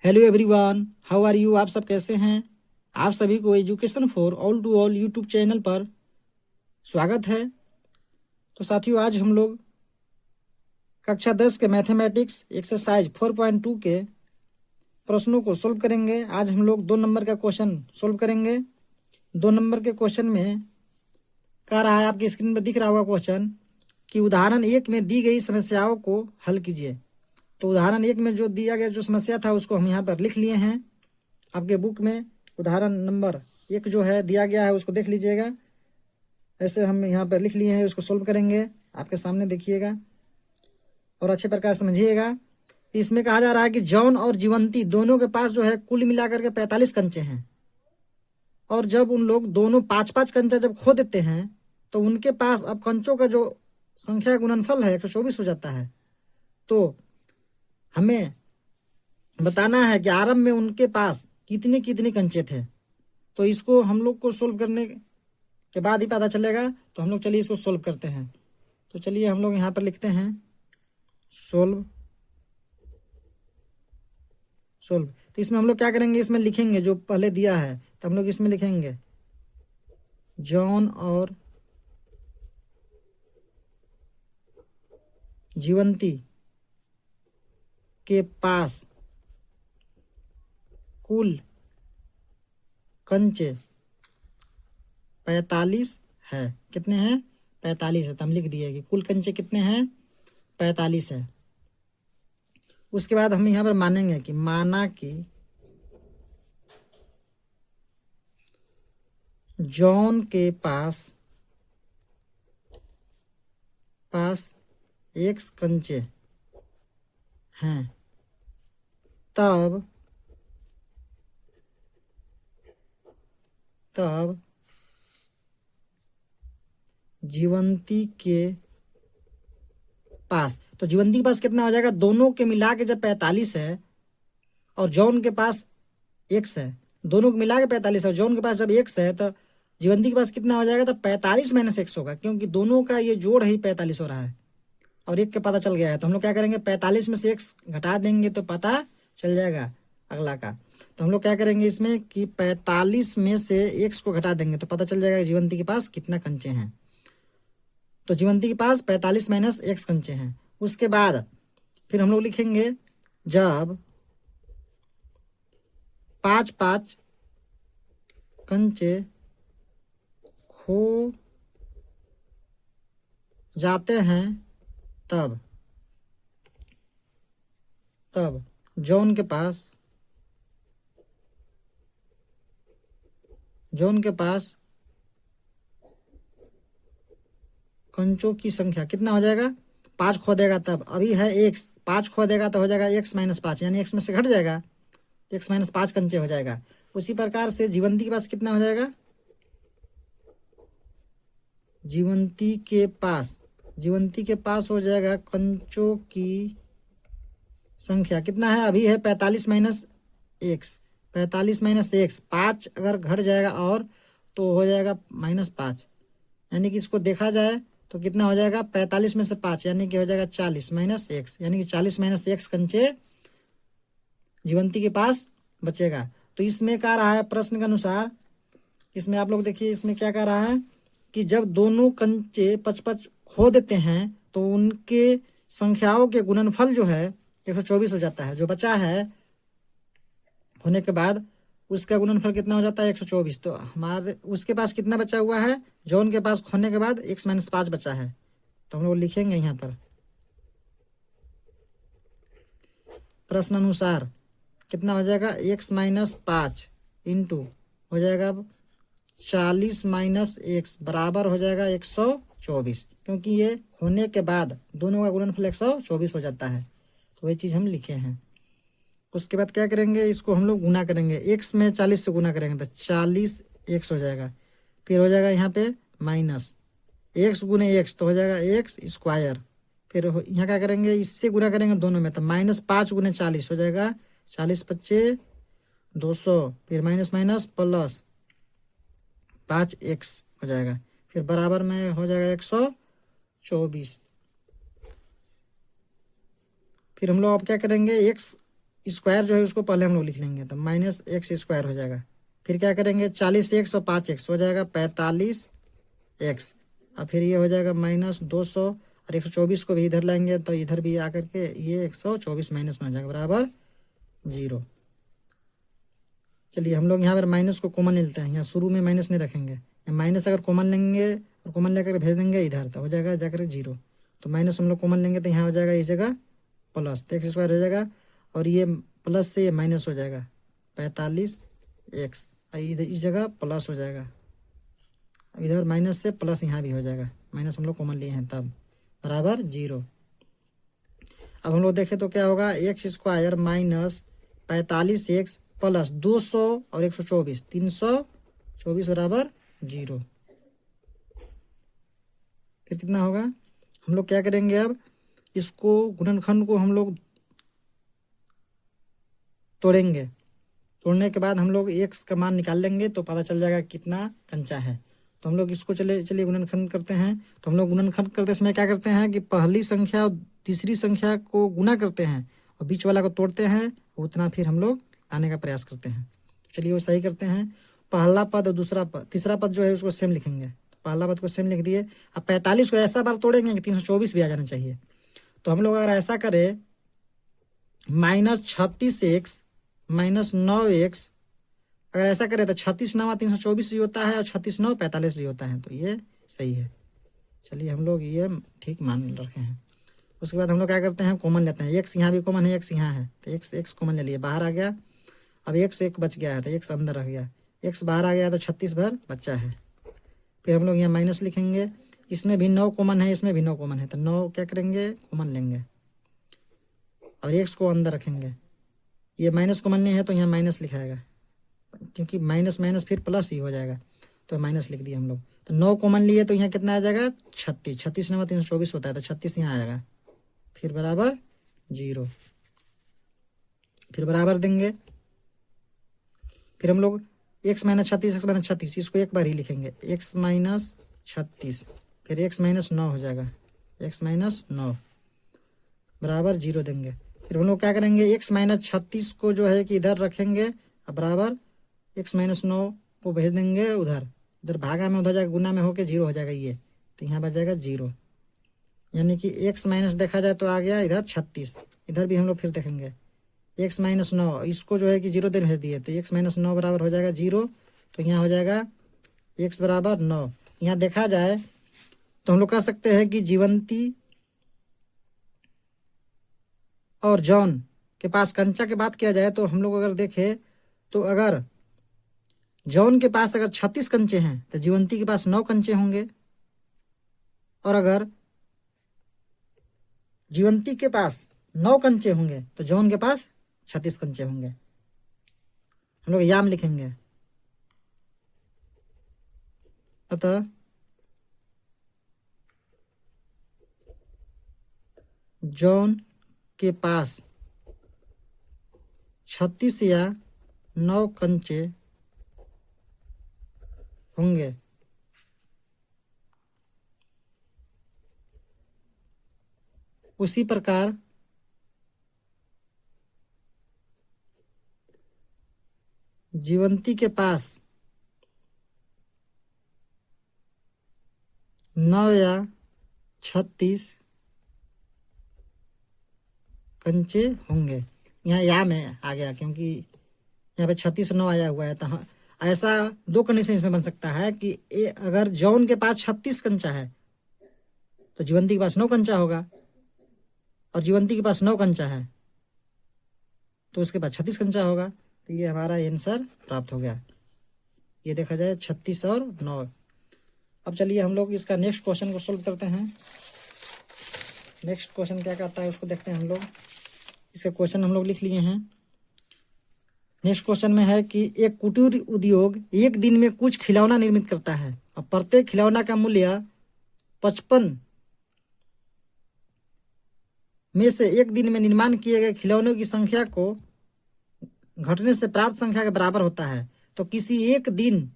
Hello everyone, how are you. आप सब कैसे हैं। आप सभी को education for all to all YouTube channel पर स्वागत है। तो साथियों, आज हम लोग कक्षा 10 के मैथमेटिक्स एक्सरसाइज 4.2 के प्रश्नों को सोल्व करेंगे। आज हम लोग 2 नंबर का क्वेश्चन सोल्व करेंगे। 2 नंबर के क्वेश्चन में कह रहा है, आपकी स्क्रीन पर दिख रहा होगा क्वेश्चन, कि उदाहरण 1 में दी गई समस्याओं को हल कीजिए। तो उदाहरण 1 में जो दिया गया जो समस्या था उसको हम यहाँ पर लिख लिए हैं। आपके बुक में उदाहरण नंबर 1 जो है दिया गया है उसको देख लीजिएगा। ऐसे हम यहाँ पर लिख लिए हैं, उसको सोल्व करेंगे। आपके सामने देखिएगा और अच्छे प्रकार समझिएगा। इसमें कहा जा रहा है कि जॉन और जीवंती दोनों के पास जो है कुल मिलाकर के 45 कंचे हैं, और जब उन लोग दोनों 5-5 कंचा जब खो देते हैं तो उनके पास अब कंचों का जो संख्या गुणनफल है 124 हो जाता है। तो हमें बताना है कि आरंभ में उनके पास कितने कितने कंचे थे। तो इसको हम लोग को सोल्व करने के बाद ही पता चलेगा। तो हम लोग चलिए इसको सोल्व करते हैं। तो चलिए हम लोग यहाँ पर लिखते हैं सोल्व। तो इसमें हम लोग क्या करेंगे, इसमें लिखेंगे जो पहले दिया है। तो हम लोग इसमें लिखेंगे जॉन और जीवंती के पास कुल कंचे 45 है। कितने हैं? 45 है। तो हम लिख दिए कि कुल कंचे कितने हैं? 45 है। उसके बाद हम यहाँ पर मानेंगे कि माना कि जॉन के पास x कंचे हैं, तब जीवंती के पास, तो जीवंती के पास कितना हो जाएगा? दोनों के मिला के जब 45 है और जॉन के पास x है, दोनों को मिला के 45 है और जॉन के पास जब x है तो जीवंती के पास कितना हो जाएगा? तो 45 - x होगा, क्योंकि दोनों का ये जोड़ ही 45 हो रहा है और एक का पता चल गया है। तो हम लोग क्या करेंगे, 45 में से x घटा देंगे तो पता चल जाएगा अगला का। तो हम लोग क्या करेंगे इसमें कि 45 में से x को घटा देंगे तो पता चल जाएगा जीवंती के पास कितना कंचे हैं। तो जीवंती के पास 45 - x कंचे हैं। उसके बाद फिर हम लोग लिखेंगे जब 5-5 कंचे खो जाते हैं तब जॉन के पास कंचों की संख्या कितना हो जाएगा? 5 खो देगा तब, अभी है x, 5 खो देगा तो हो जाएगा x - 5, यानी x में से घट जाएगा, x - 5 कंचे हो जाएगा। उसी प्रकार से जीवंती के पास कितना हो जाएगा? जीवंती के पास हो जाएगा कंचों की संख्या कितना है? अभी है 45 - x, 45 - x, 5 अगर घट जाएगा और तो हो जाएगा -5, यानी कि इसको देखा जाए तो कितना हो जाएगा? 45 में से 5 यानी कि हो जाएगा 40 - x, यानी कि 40 - x कंचे जीवंती के पास बचेगा। तो इसमें कह रहा है प्रश्न के अनुसार, इसमें आप लोग देखिए इसमें क्या कह रहा है कि जब दोनों कंचे 55 खो देते हैं तो उनके संख्याओं के गुणनफल जो है 124 हो जाता है। जो बचा है होने के बाद उसका गुणनफल कितना हो जाता है? 124। तो हमारे उसके पास कितना बचा हुआ है? जॉन के पास खोने के बाद x - 5 बचा है। तो हम लोग लिखेंगे यहाँ पर प्रश्न अनुसार कितना हो जाएगा? x - 5 इंटू हो जाएगा 40 - x बराबर हो जाएगा 124, क्योंकि ये होने के बाद दोनों का गुणनफल 124 हो जाता है। तो वही चीज़ हम लिखे हैं। उसके बाद क्या करेंगे, इसको हम लोग गुना करेंगे, x में 40 से गुना करेंगे तो 40 x हो जाएगा। फिर हो जाएगा यहाँ पे माइनस x गुने x तो हो जाएगा x स्क्वायर। फिर यहाँ क्या करेंगे, इससे गुना करेंगे दोनों में तो -5 गुने 40 हो जाएगा 40 × 5 = 200, फिर माइनस प्लस 5x हो जाएगा, फिर बराबर में हो जाएगा 124। फिर हम लोग अब क्या करेंगे, x स्क्वायर जो है उसको पहले हम लोग लिख लेंगे, तो माइनस एक्स स्क्वायर हो जाएगा। फिर क्या करेंगे, 40x और 5x हो जाएगा 45x। और फिर ये हो जाएगा माइनस 200 और 124 को भी इधर लाएंगे तो इधर भी आकर के ये 124 माइनस में हो जाएगा बराबर 0। चलिए हम लोग यहाँ पर माइनस को कॉमन ले लेते हैं, यहाँ शुरू में माइनस नहीं रखेंगे। माइनस अगर कॉमन लेंगे और कॉमन लेकर भेज देंगे इधर तो हो जाएगा जाकर 0। तो माइनस हम लोग कॉमन लेंगे तो यहाँ हो जाएगा इस जगह प्लस, तो एक्स स्क्वायर हो जाएगा और ये प्लस से ये माइनस हो जाएगा 45x, इधर इस जगह प्लस हो जाएगा, इधर माइनस से प्लस यहाँ भी हो जाएगा, माइनस हम लोग कॉमन लिए हैं तब बराबर 0। अब हम लोग देखें तो क्या होगा, x square minus 45x plus 200 और 124 324 बराबर 0। फिर कितना होगा, हम लोग क्या करेंगे, अब इसको गुणनखंड को हम लोग तोड़ेंगे। तोड़ने के बाद हम लोग x का मान निकाल लेंगे तो पता चल जाएगा कितना कंचा है। तो हम लोग इसको चलिए गुणनखंड करते हैं। तो हम लोग गुणनखंड करते समय क्या करते हैं कि पहली संख्या और तीसरी संख्या को गुना करते हैं और बीच वाला को तोड़ते हैं, उतना फिर हम लोग आने का प्रयास करते हैं। तो चलिए वो सही करते हैं। पहला पद और दूसरा पद, तीसरा पद जो है उसको सेम लिखेंगे। तो पहला पद को सेम लिख दिए। अब 45 को ऐसा बार तोड़ेंगे कि 324 भी आ जाना चाहिए। तो हम लोग अगर ऐसा करें माइनस 36x माइनस 9x, अगर ऐसा करें तो 36 9 324 भी होता है और 36 9 45 भी होता है, तो ये सही है। चलिए हम लोग ये ठीक मान रखे हैं। उसके बाद हम लोग क्या करते हैं, कॉमन लेते हैं। x यहाँ भी कॉमन है, x यहाँ है, तो x कॉमन ले लिए, बाहर आ गया। अब x एक बच गया है तो x अंदर रह गया, x बाहर आ गया तो 36 भर बच्चा है। फिर हम लोग यहाँ माइनस लिखेंगे। इसमें भी 9 कॉमन है, इसमें भी 9 कॉमन है, तो 9 क्या करेंगे, कॉमन लेंगे और x को अंदर रखेंगे। ये माइनस कॉमन नहीं है तो यहाँ माइनस लिखाएगा, क्योंकि माइनस माइनस फिर प्लस ही हो जाएगा, तो माइनस लिख दिया हम लोग। तो 9 कॉमन लिए तो यहाँ कितना आ जाएगा, 36, 36 9 324 होता है, तो 36 यहाँ आ जाएगा, फिर बराबर 0। फिर बराबर देंगे। फिर हम लोग x माइनस 36 इसको एक बार ही लिखेंगे, x माइनस 36, फिर x माइनस 9 हो जाएगा, x माइनस 9 बराबर 0 देंगे। फिर हम लोग क्या करेंगे, x माइनस 36 को जो है कि इधर रखेंगे, अब बराबर x माइनस 9 को भेज देंगे उधर, इधर भागा में उधर जाएगा, गुना में होके 0 हो जाएगा ये, तो यहाँ बच जाएगा 0। यानी कि x माइनस देखा जाए तो आ गया इधर 36, इधर भी हम लोग फिर देखेंगे x माइनस 9, इसको जो है कि 0 देर भेज दिए, तो x माइनस 9 बराबर हो जाएगा 0। तो यहाँ हो जाएगा x बराबर 9। यहाँ देखा जाए तो हम लोग कह सकते हैं कि जीवंती और जॉन के पास कंचा की बात किया जाए तो हम लोग अगर देखें तो अगर जॉन के पास अगर 36 कंचे हैं तो जीवंती के पास 9 कंचे होंगे, और अगर जीवंती के पास 9 कंचे होंगे तो जॉन के पास 36 कंचे होंगे। हम लोग याम लिखेंगे। अतः जॉन के पास 36 या 9 कंचे होंगे। उसी प्रकार जीवंती के पास 9 या 36 कंचे होंगे। यहाँ या में आ गया क्योंकि यहाँ पे 36 9 आया हुआ है, तो हाँ, ऐसा 2 कंडीशन इसमें बन सकता है कि अगर जॉन के पास 36 कंचा है तो जीवंती के पास 9 कंचा होगा, और जीवंती के पास 9 कंचा है तो उसके पास 36 कंचा होगा। तो ये हमारा आंसर प्राप्त हो गया। ये देखा जाए 36 और 9। अब चलिए हम लोग इसका नेक्स्ट क्वेश्चन को सोल्व करते हैं। नेक्स्ट क्वेश्चन क्या कहता है उसको देखते हैं हम लोग। इसका क्वेश्चन हम लोग लिख लिए हैं। नेक्स्ट क्वेश्चन में है कि एक कुटीर उद्योग एक दिन में कुछ खिलौना निर्मित करता है और प्रत्येक खिलौना का मूल्य 55 में से एक दिन में निर्माण किए गए खिलौनों की संख्या को घटने से प्राप्त संख्या के बराबर होता है। तो किसी एक दिन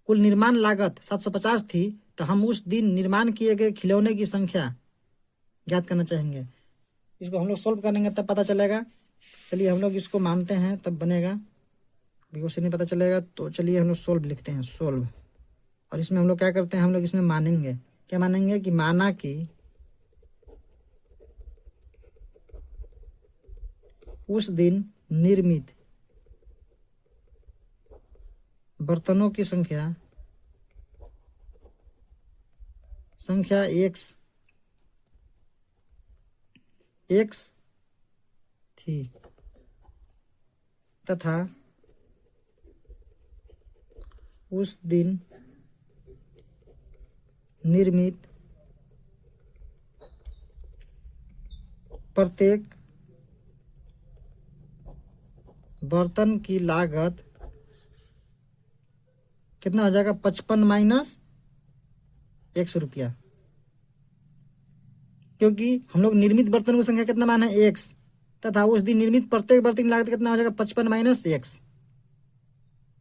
कुल निर्माण लागत 750 थी, तो हम उस दिन निर्माण किए गए खिलौने की संख्या ज्ञात करना चाहेंगे। इसको हम लोग सोल्व करेंगे तब पता चलेगा। चलिए हम लोग इसको मानते हैं तब बनेगा, क्वेश्चन नहीं पता चलेगा। तो चलिए हम लोग सोल्व लिखते हैं, सोल्व। और इसमें हम लोग क्या करते हैं, हम लोग इसमें मानेंगे, क्या मानेंगे कि माना कि उस दिन निर्मित बर्तनों की संख्या एक्स थी तथा उस दिन निर्मित प्रत्येक बर्तन की लागत कितना हो जाएगा, 55 माइनस ₹100। क्योंकि हम लोग निर्मित बर्तनों की संख्या कितना माना है, एक्स, तथा उस दिन निर्मित प्रत्येक बर्तन की लागत कितना हो जाएगा, 55 माइनस एक्स।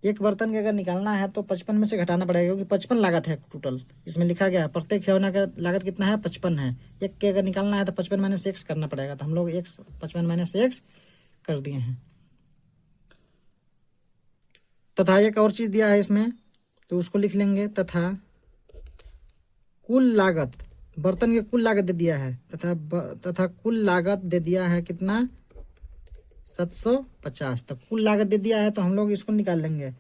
एक बर्तन के अगर निकालना है तो 55 में से घटाना पड़ेगा, क्योंकि 55 लागत है टोटल, इसमें लिखा गया है प्रत्येक खिलौना का लागत कितना है, 55 है। एक के अगर निकालना है तो 55 माइनस एक्स करना पड़ेगा, तो हम लोग 55 माइनस एक्स कर दिए हैं। तथा एक और चीज दिया है इसमें, तो उसको लिख लेंगे, तथा कुल लागत, बर्तन की कुल लागत दे दिया है, तथा कुल लागत दे दिया है कितना, 750। तो कुल लागत दे दिया है तो हम लोग इसको निकाल लेंगे।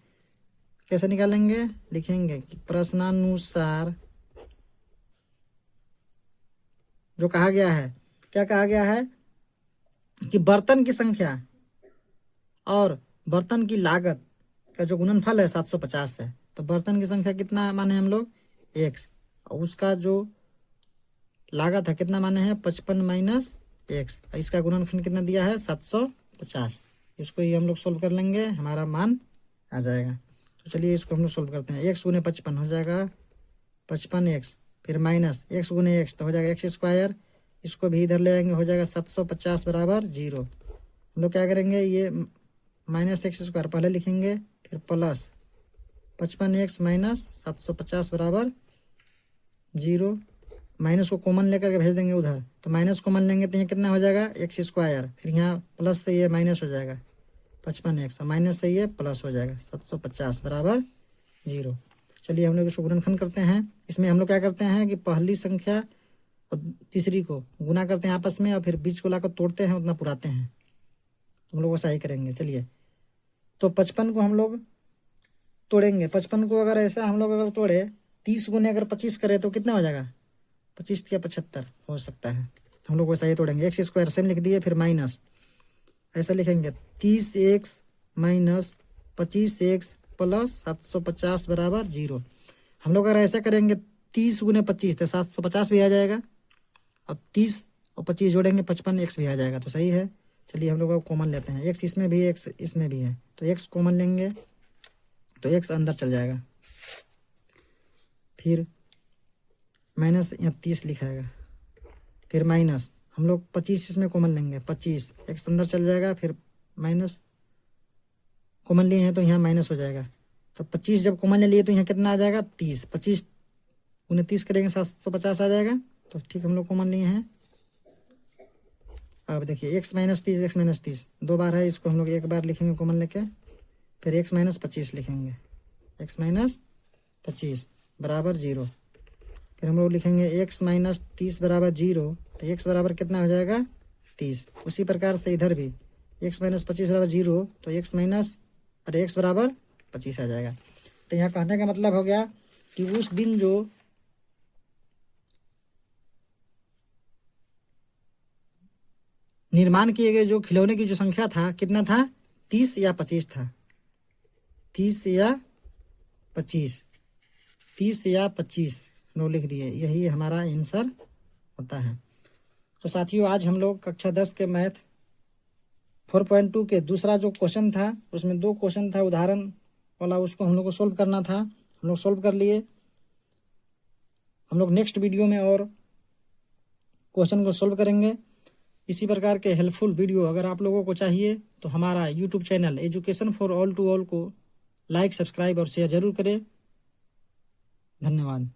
कैसे निकालेंगे, लिखेंगे कि प्रश्नानुसार जो कहा गया है, क्या कहा गया है कि बर्तन की संख्या और बर्तन की लागत का जो गुणनफल है 750 है। तो बर्तन की संख्या कितना माने हम लोग, एक्स, और उसका जो लागत है कितना माने हैं, 55 माइनस एक्स, इसका गुणनखंड कितना दिया है, 750। इसको ही हम लोग सोल्व कर लेंगे, हमारा मान आ जाएगा। तो चलिए इसको हम लोग सोल्व करते हैं। एक्स गुने 55 हो जाएगा 55x, फिर माइनस एक्स गुने एक्स तो हो जाएगा एक्स स्क्वायर, इसको भी इधर ले आएंगे, हो जाएगा 750 बराबर 0। हम लोग क्या करेंगे, ये माइनस एक्स स्क्वायर पहले लिखेंगे, फिर प्लस 55x माइनस 750 बराबर 0। माइनस को कॉमन लेकर के भेज देंगे उधर, तो माइनस कॉमन लेंगे तो यहाँ कितना हो जाएगा, एक्स स्क्वायर, फिर यहाँ प्लस से ये माइनस हो जाएगा 55x, माइनस से ये प्लस हो जाएगा 750 बराबर 0। चलिए हम लोग इसको गुणनखंड करते हैं। इसमें हम लोग क्या करते हैं कि पहली संख्या और तीसरी को गुना करते हैं आपस में, और फिर बीच को लाकर तोड़ते हैं, उतना पुराते हैं। हम लोग वैसा ही करेंगे। चलिए, तो 55 को हम लोग तोड़ेंगे। 55 को अगर ऐसा हम लोग अगर तोड़े, 30 गुने अगर 25 करें तो कितना हो जाएगा, 25 या 75 हो सकता है। हम लोग वैसा ही तोड़ेंगे। एक्स स्क्वायर सेम लिख दिए, फिर माइनस ऐसा लिखेंगे 30x माइनस 25x प्लस 750 बराबर 0। हम लोग अगर ऐसा करेंगे 30 गुने 25 तो 750 भी आ जाएगा, और 30 और 25 जोड़ेंगे 55x भी आ जाएगा, तो सही है। चलिए हम लोग अब कॉमन लेते हैं, एक्स इसमें भी एक्स इसमें भी है, तो एक्स कॉमन लेंगे तो एक्स अंदर चल जाएगा, फिर माइनस यहाँ 30 लिखाएगा, फिर माइनस हम लोग 25 इसमें कॉमन लेंगे, 25 एक्स अंदर चल जाएगा, फिर माइनस कॉमन लिए हैं तो यहाँ माइनस हो जाएगा। तो 25 जब कॉमन ले लिए तो यहाँ कितना आ जाएगा, 30, 25 गुने 30 करेंगे 750 आ जाएगा। तो ठीक हम लोग कॉमन लिए हैं। अब देखिए एक्स माइनस 30 दो बार है, इसको हम लोग एक बार लिखेंगे कॉमन लेके, फिर एक्स माइनस 25 लिखेंगे, एक्स माइनस 25 बराबर 0। फिर हम लोग लिखेंगे एक्स माइनस 30 बराबर 0, तो एक्स बराबर कितना हो जाएगा, 30। उसी प्रकार से इधर भी एक्स माइनस 25 बराबर 0, तो एक्स बराबर 25 आ जाएगा। तो यहाँ कहने का मतलब हो गया कि उस दिन जो निर्माण किए गए जो खिलौने की जो संख्या था कितना था, 30 या 25 था, 30 या 25 नो लिख दिए, यही हमारा आंसर होता है। तो साथियों आज हम लोग कक्षा 10 के मैथ 4.2 के दूसरा जो क्वेश्चन था, उसमें 2 क्वेश्चन था उदाहरण वाला, उसको हम लोग को सोल्व करना था, हम लोग सोल्व कर लिए। हम लोग नेक्स्ट वीडियो में और क्वेश्चन को सोल्व करेंगे। इसी प्रकार के हेल्पफुल वीडियो अगर आप लोगों को चाहिए तो हमारा YouTube channel education for all to all को लाइक, सब्सक्राइब और शेयर जरूर करें। धन्यवाद।